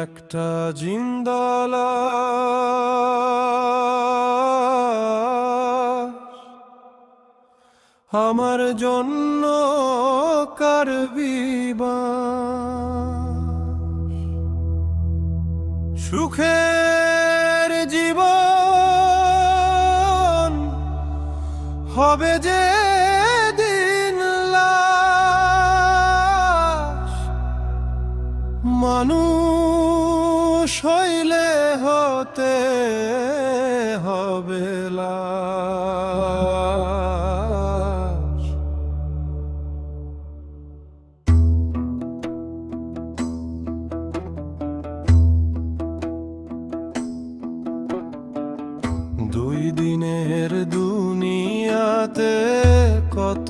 একটা জিন্দালাশ, আমার জন্য কারবি সুখের জীবন হবে যে দিন লাশ, মানুষ হইলে হতে হবে লাশ। দুই দিনের দুনিয়াতে কত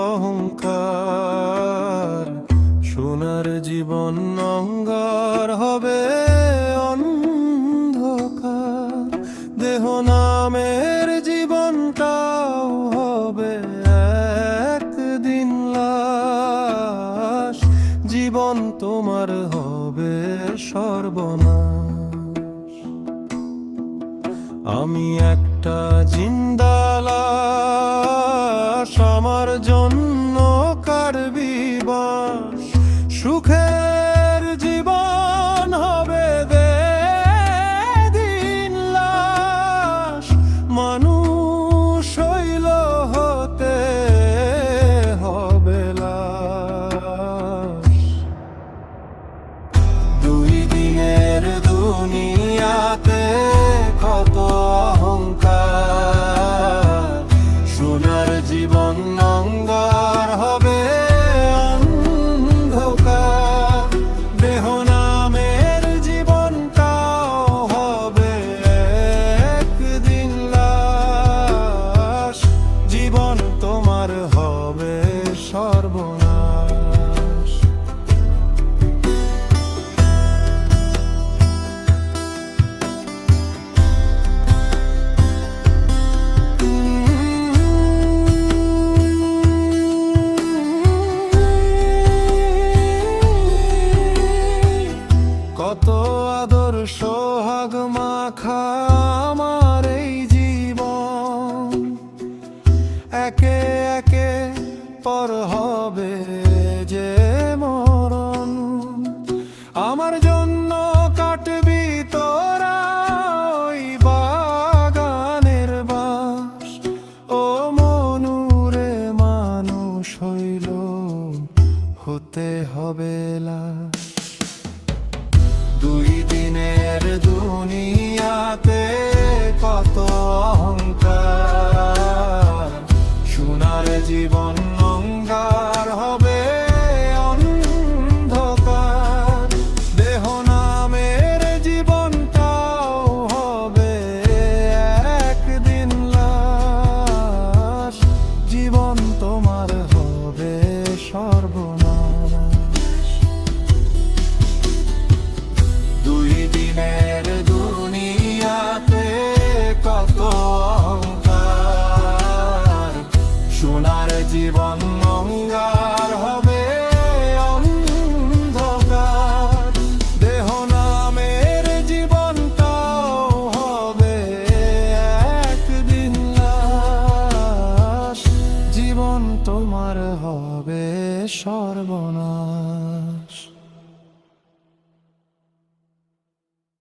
অহংকার, সোনার জীবন অঙ্গার হবে অন্ধকার। দেহ নামের জীবনটাও হবে একদিন লাশ, জীবন তোমার হবে সর্বনাশ। আমি একটা জিন্দা লাশ, আমার জন্য কারবি বাঁশ, সুখের জীবন হবে দিন লাশ, মানুষ হইল হতে হবে লাশ। দুই দিনের দুনিয়াতে কত অহংকার, সোনার জীবন অঙ্গার হবে অন্ধকার। দেহ নামের জীবনটাও হবে একদিন লাশ, জীবন তোমার হবে সর্বনাশ। কত আদর সোহাগ মাখা আমার এই জীবন, একে একে পর হবে যে মরণ। আমার জন্য কাটবি তোরা ওই বাগানের বাস, ও মনুরে মানুষ হইল হতে হবে লাশ। দুই